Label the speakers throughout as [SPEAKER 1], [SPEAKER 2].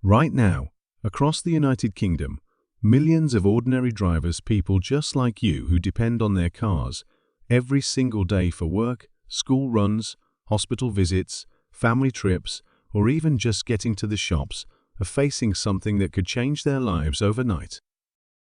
[SPEAKER 1] Right now, across the United Kingdom, millions of ordinary drivers, people just like you who depend on their cars every single day for work, school runs, hospital visits, family trips, or even just getting to the shops, are facing something that could change their lives overnight.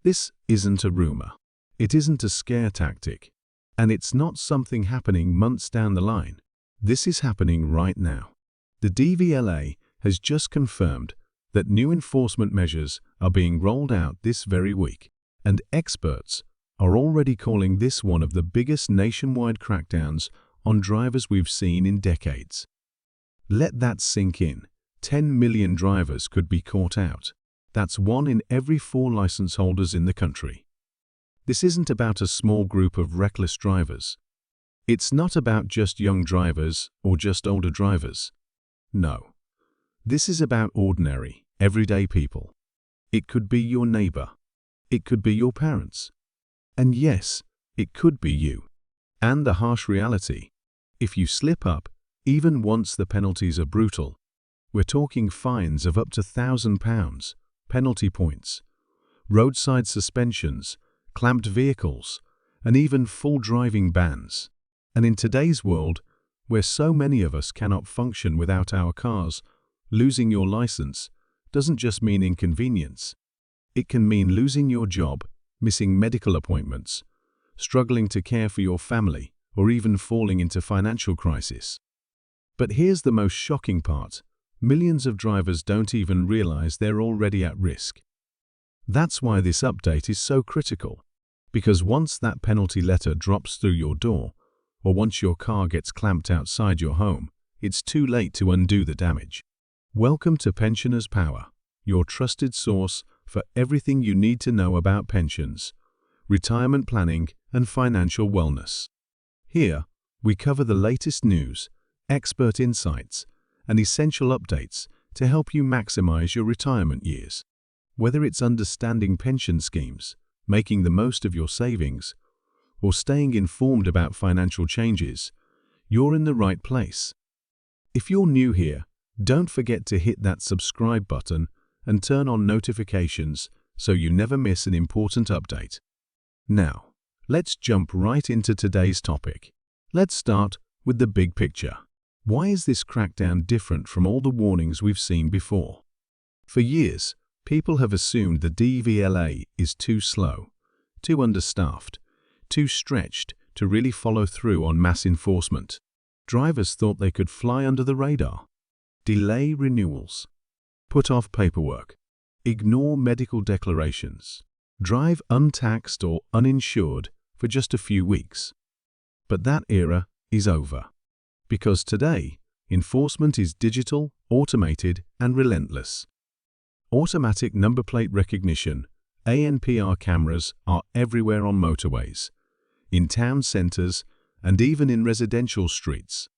[SPEAKER 1] This isn't a rumor. It isn't a scare tactic. And it's not something happening months down the line. This is happening right now. The DVLA has just confirmed that new enforcement measures are being rolled out this very week, and experts are already calling this one of the biggest nationwide crackdowns on drivers we've seen in decades. Let that sink in. 10 million drivers could be caught out. That's 1 in every 4 license holders in the country. This isn't about a small group of reckless drivers. It's not about just young drivers or just older drivers. No. This is about ordinary, everyday people. It could be your neighbor. It could be your parents. And yes, it could be you. And the harsh reality, if you slip up, even once, the penalties are brutal. We're talking fines of up to £1,000, penalty points, roadside suspensions, clamped vehicles, and even full driving bans. And in today's world, where so many of us cannot function without our cars, losing your license doesn't just mean inconvenience. It can mean losing your job, missing medical appointments, struggling to care for your family, or even falling into financial crisis. But here's the most shocking part. Millions of drivers don't even realize they're already at risk. That's why this update is so critical. Because once that penalty letter drops through your door, or once your car gets clamped outside your home, it's too late to undo the damage. Welcome to Pensioners Power, your trusted source for everything you need to know about pensions, retirement planning, and financial wellness. Here, we cover the latest news, expert insights, and essential updates to help you maximize your retirement years. Whether it's understanding pension schemes, making the most of your savings, or staying informed about financial changes, you're in the right place. If you're new here, don't forget to hit that subscribe button and turn on notifications so you never miss an important update. Now, let's jump right into today's topic. Let's start with the big picture. Why is this crackdown different from all the warnings we've seen before? For years, people have assumed the DVLA is too slow, too understaffed, too stretched to really follow through on mass enforcement. Drivers thought they could fly under the radar, delay renewals, put off paperwork, ignore medical declarations, drive untaxed or uninsured for just a few weeks. But that era is over. Because today, enforcement is digital, automated, and relentless. Automatic number plate recognition, ANPR cameras are everywhere on motorways, in town centers, and even in residential streets.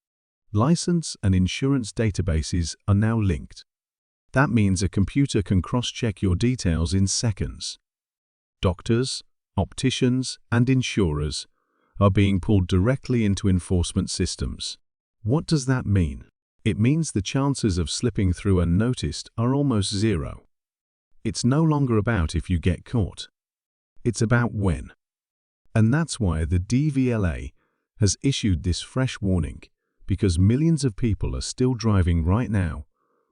[SPEAKER 1] License and insurance databases are now linked. That means a computer can cross-check your details in seconds. Doctors, opticians, and insurers are being pulled directly into enforcement systems. What does that mean? It means the chances of slipping through unnoticed are almost zero. It's no longer about if you get caught. It's about when. And that's why the DVLA has issued this fresh warning, because millions of people are still driving right now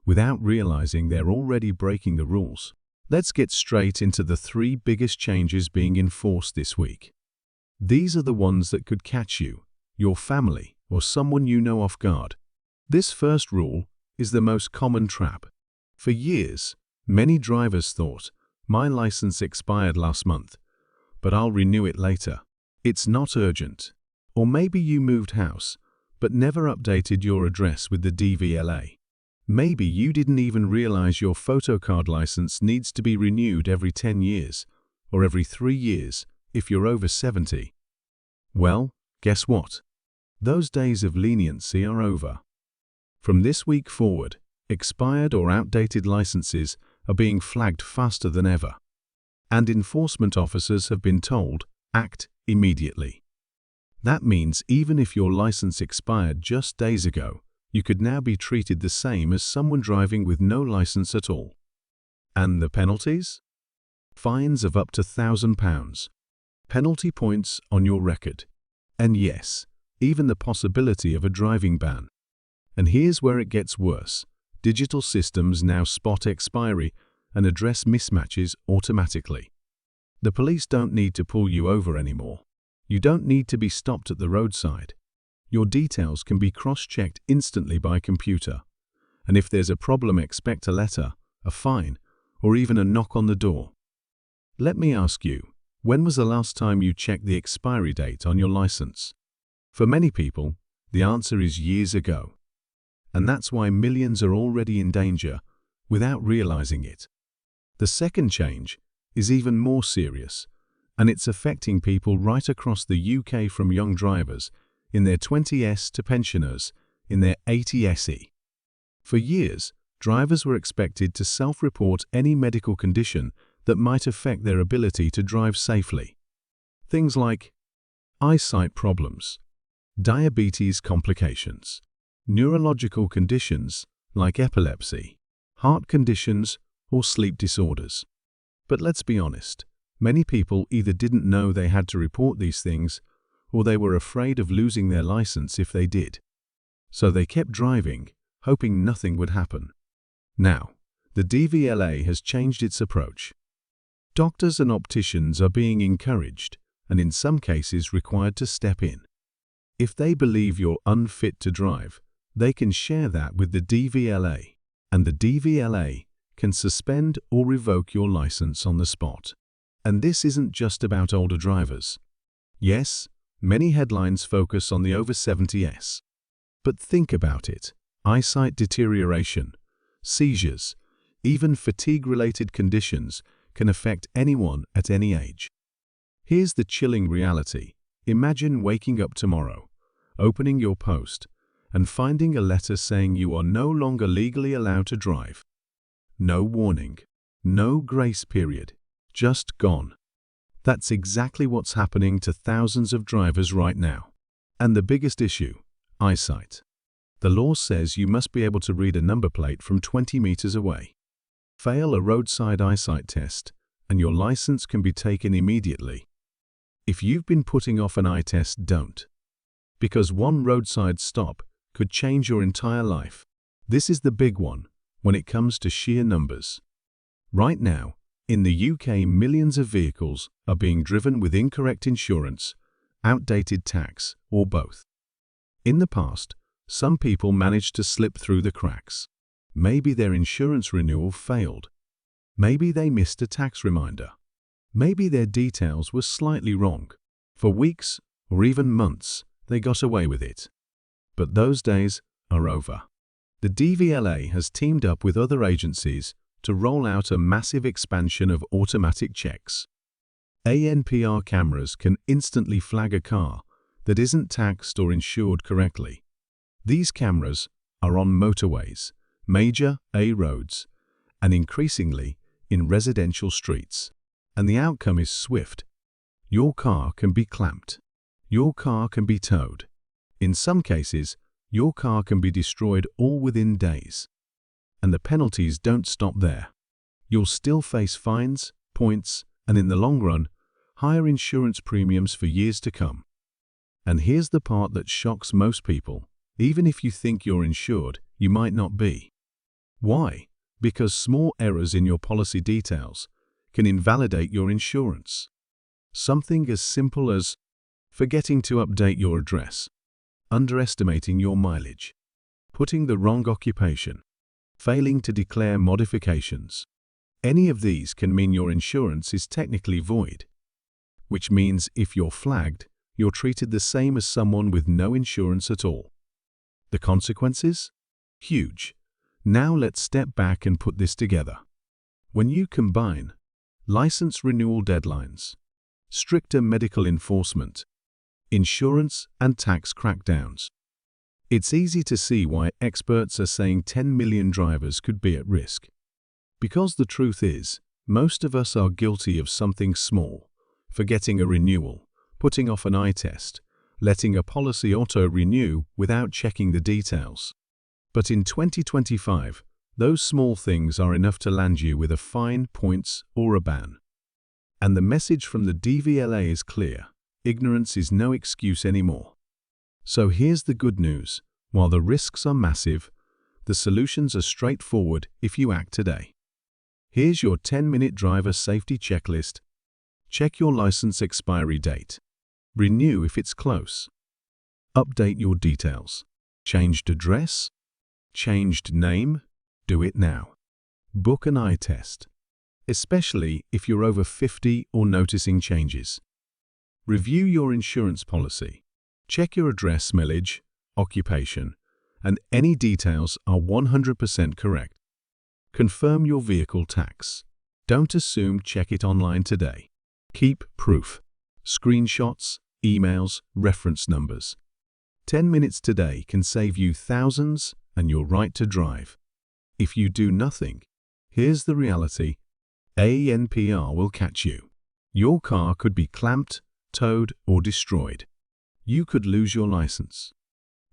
[SPEAKER 1] without realizing they're already breaking the rules. Let's get straight into the 3 biggest changes being enforced this week. These are the ones that could catch you, your family, or someone you know off guard. This first rule is the most common trap. For years, many drivers thought, my license expired last month, but I'll renew it later. It's not urgent. Or maybe you moved house, but never updated your address with the DVLA. Maybe you didn't even realize your photocard license needs to be renewed every 10 years, or every 3 years if you're over 70. Well, guess what? Those days of leniency are over. From this week forward, expired or outdated licenses are being flagged faster than ever. And enforcement officers have been told, act immediately. That means even if your license expired just days ago, you could now be treated the same as someone driving with no license at all. And the penalties? Fines of up to £1,000. Penalty points on your record. And yes, even the possibility of a driving ban. And here's where it gets worse. Digital systems now spot expiry and address mismatches automatically. The police don't need to pull you over anymore. You don't need to be stopped at the roadside. Your details can be cross-checked instantly by computer. And if there's a problem, expect a letter, a fine, or even a knock on the door. Let me ask you, when was the last time you checked the expiry date on your license? For many people, the answer is years ago. And that's why millions are already in danger without realizing it. The second change is even more serious, and it's affecting people right across the UK, from young drivers in their 20s to pensioners in their 80s. For years, drivers were expected to self-report any medical condition that might affect their ability to drive safely. Things like eyesight problems, diabetes complications, neurological conditions like epilepsy, heart conditions, or sleep disorders. But let's be honest, many people either didn't know they had to report these things, or they were afraid of losing their license if they did. So they kept driving, hoping nothing would happen. Now, the DVLA has changed its approach. Doctors and opticians are being encouraged, and in some cases required, to step in. If they believe you're unfit to drive, they can share that with the DVLA, and the DVLA can suspend or revoke your license on the spot. And this isn't just about older drivers. Yes, many headlines focus on the over 70s. But think about it. Eyesight deterioration, seizures, even fatigue-related conditions can affect anyone at any age. Here's the chilling reality. Imagine waking up tomorrow, opening your post, and finding a letter saying you are no longer legally allowed to drive. No warning, no grace period, just gone. That's exactly what's happening to thousands of drivers right now. And the biggest issue, eyesight. The law says you must be able to read a number plate from 20 meters away. Fail a roadside eyesight test, and your license can be taken immediately. If you've been putting off an eye test, don't. Because one roadside stop could change your entire life. This is the big one when it comes to sheer numbers. Right now, in the UK, millions of vehicles are being driven with incorrect insurance, outdated tax, or both. In the past, some people managed to slip through the cracks. Maybe their insurance renewal failed. Maybe they missed a tax reminder. Maybe their details were slightly wrong. For weeks or even months, they got away with it. But those days are over. The DVLA has teamed up with other agencies to roll out a massive expansion of automatic checks. ANPR cameras can instantly flag a car that isn't taxed or insured correctly. These cameras are on motorways, major A roads, and increasingly in residential streets. And the outcome is swift. Your car can be clamped. Your car can be towed. In some cases, your car can be destroyed, all within days. And the penalties don't stop there. You'll still face fines, points, and in the long run, higher insurance premiums for years to come. And here's the part that shocks most people. Even if you think you're insured, you might not be. Why? Because small errors in your policy details can invalidate your insurance. Something as simple as forgetting to update your address, underestimating your mileage, putting the wrong occupation, failing to declare modifications. Any of these can mean your insurance is technically void, which means if you're flagged, you're treated the same as someone with no insurance at all. The consequences? Huge. Now let's step back and put this together. When you combine license renewal deadlines, stricter medical enforcement, insurance and tax crackdowns, it's easy to see why experts are saying 10 million drivers could be at risk. Because the truth is, most of us are guilty of something small: forgetting a renewal, putting off an eye test, letting a policy auto-renew without checking the details. But in 2025, Those small things are enough to land you with a fine, points, or a ban. And the message from the DVLA is clear: ignorance is no excuse anymore. So here's the good news: while the risks are massive, the solutions are straightforward if you act today. Here's your 10-minute driver safety checklist. Check your license expiry date. Renew if it's close. Update your details. Changed address? Changed name? Do it now. Book an eye test, especially if you're over 50 or noticing changes. Review your insurance policy. Check your address, mileage, occupation, and any details are 100% correct. Confirm your vehicle tax. Don't assume, check it online today. Keep proof. Screenshots, emails, reference numbers. 10 minutes today can save you thousands and your right to drive. If you do nothing, here's the reality: ANPR will catch you. Your car could be clamped, towed, or destroyed. You could lose your license.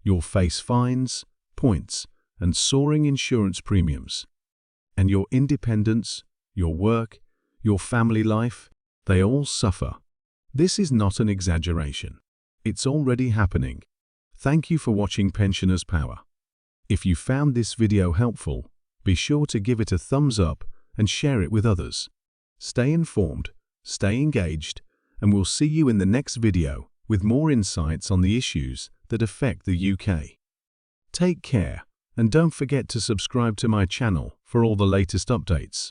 [SPEAKER 1] You'll face fines, points, and soaring insurance premiums. And your independence, your work, your family life, they all suffer. This is not an exaggeration. It's already happening. Thank you for watching Pensioners Power. If you found this video helpful, be sure to give it a thumbs up and share it with others. Stay informed, stay engaged, and we'll see you in the next video with more insights on the issues that affect the UK. Take care, and don't forget to subscribe to my channel for all the latest updates.